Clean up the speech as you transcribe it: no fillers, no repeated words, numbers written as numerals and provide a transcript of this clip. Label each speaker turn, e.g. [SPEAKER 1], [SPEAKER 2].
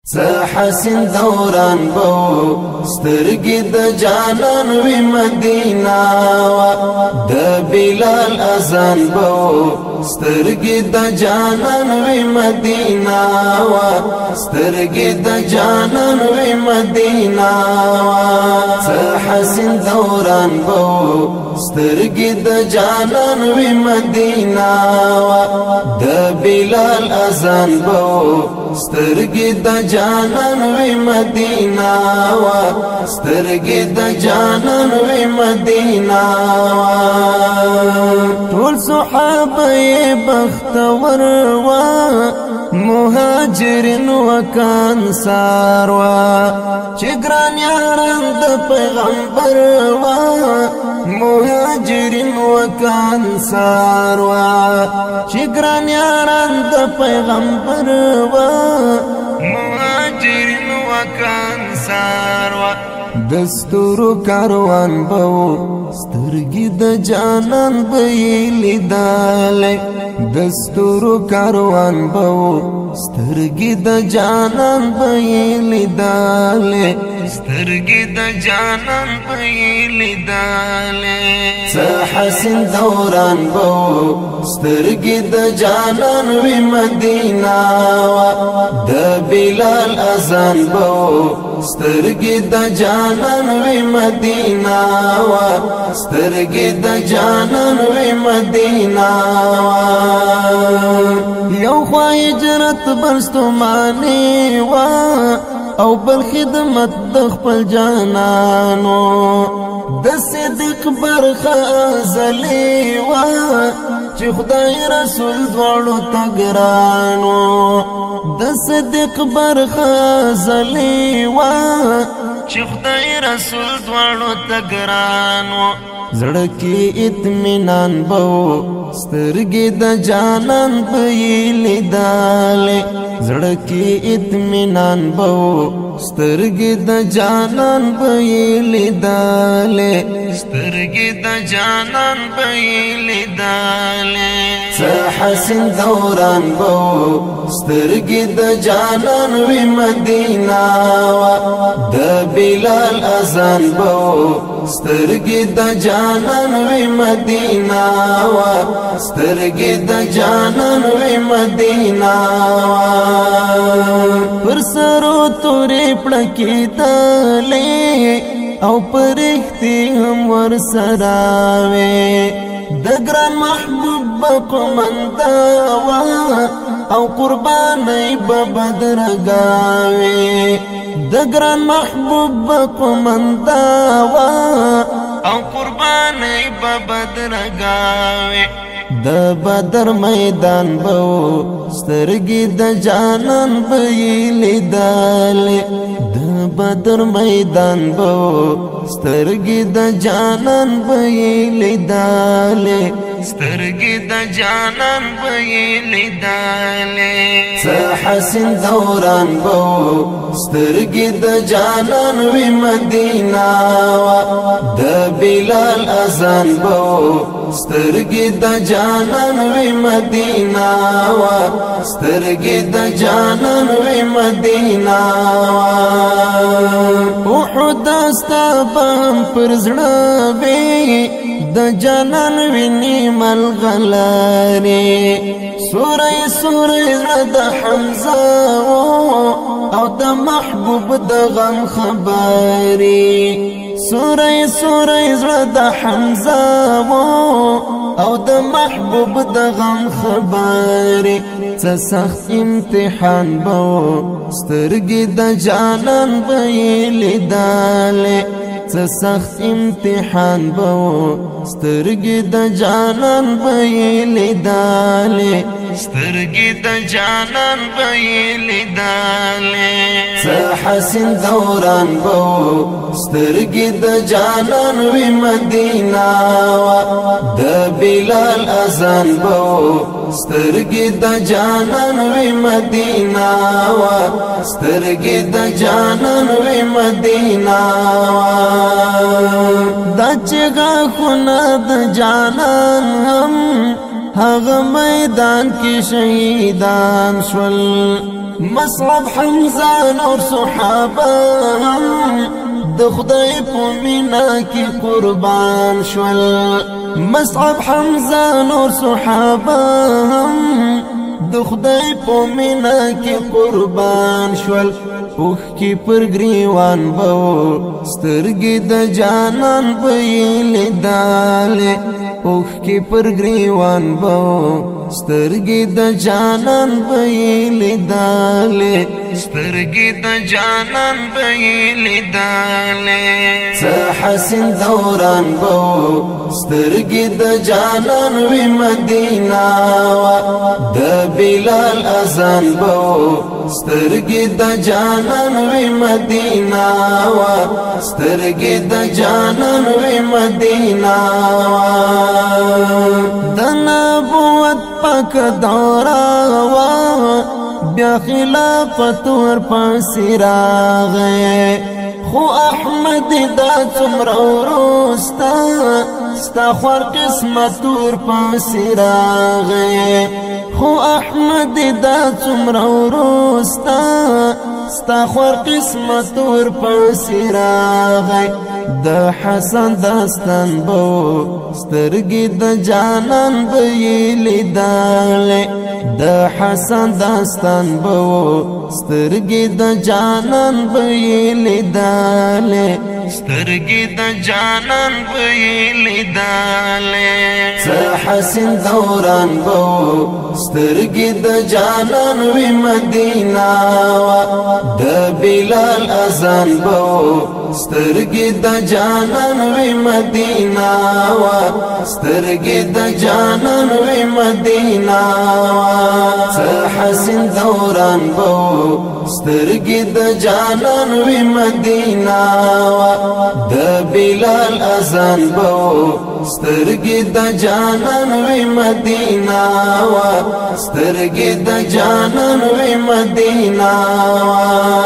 [SPEAKER 1] حسین دوران بو سترګې د جانان وی مدینه وا د بلال اذان بو سترګې د جانان وی مدینه وا سترګې د جانان وی مدینه وا حسین دوران بو سترګې د جانان وی مدینه وا د بلال اذان بو سترګې د جانان وی مدینه وا سترګې د جانان وی مدینه وا ټول صحابه بختور وا مهاجرین وکانصار وا چې ګران یاران د پیغمبر وا مهاجرین وکانصار وا چې ګران یاران د پیغمبر وا مهاجرین وکانصار وا دستورو کاروان بو سترګې د جانان بیلی داله دستورو کاروان بو سترګې د جانان بیلی داله سترګې د جانان بیلی داله حسین دوران بو سترګې د جانان وی مدینه وا د بلال اذان بو سترګې د جانان وی مدینه وا سترګې د جانان وی مدینه وا یو خوا هجرت برستمانی وا او بل خدمت د خپل جانانو د صدق برخه ازلی وا چې خدای رسول دواړو تګرانو د صدق برخه ازلی وا چې خدای رسول دواړو تګرانو زړه کې اطمینان بو سترګې د جانان بیلی داله زړه کې اطمینان بو سترګې د جانان بیلی داله سترګې د جانان بیلی داله حسین دوران بو سترګې د جانان وی مدینه وا د بلال اذان بو سترګې د جانان وی مدینه وا سترګې د جانان وی مدینه وا پر سرو تورې پړکې تلې او پرختي هم ور سراوي د ګران محبوب بقمندا وا او قرباني ببدرګاوي د ګران محبوب بقمندا وا او قرباني ببدرګاوي د بدر میدان بو سترګې د جانان بیلی داله د بدر میدان بو سترګې د جانان بیلی داله سترګې د جانان بیلی داله حسین دوران بو سترګې د جانان وی مدینه وا د بلال اذان بو سترګې د جانان وی مدینه وا سترګې د جانان وی مدینه وا احد استبام پر زړه وی د جانان ویني ملغلاري سورې سورې د حمزه او د محبوب د غم خبري سورې سورې د حمزه او د محبوب د غم خبري سخت امتحان بو سترګې د جانان بیلی داله سخت امتحان بو سترګې د جانان بیلی داله سترګې د جانان بیلی داله حسین دوران بو سترګې د جانان وی مدینه وا د بلال اذان بو سترګې د جانان وی مدینه وا سترګې د جانان وی مدینه وا دا چغه خونه د جانان هم هغه میدان کې شهیدان شول مصعب حمزه نور صحابه د خدای په مینا کې قربان شول مصعب حمزه نور صحابه د خدای په مینا کې قربان شول اوخ کی پر گریوان بو سترګې د جانان به لیداله اوخ کی پر گریوان بو سترګې د جانان به لیداله سترګې د جانان به لیداله څه حسین دوران بو سترګې د جانان وی مدینه وا د بلال اذان بو سترګې د جانان وی مدینه وا سترګې د جانان وی مدینه وا د نبوت پاک دورا وا بیا خلافت ور پسې راغی خو احمد دا څومره وروسته ستا خور قسمت ور پسې راغی خو احمد دا څومره وروسته ستا خور قسمت ور پسې راغی د حسن داستان بو سترګې د جانان به لیدلې د حسن داستان بو سترګې د جانان به لیدلې سترګې د جانان به لیدلې څه حسین دوران بو سترګې د جانان وی مدینه وا د بلال اذان بو سترګې د جانان وی مدینه وا سترګې د جانان وی مدینه وا څه حسین دوران بو سترګې د جانان وی مدینه وا د بلال اذان بو سترګې د جانان وی مدینه وا سترګې د جانان وی مدینه وا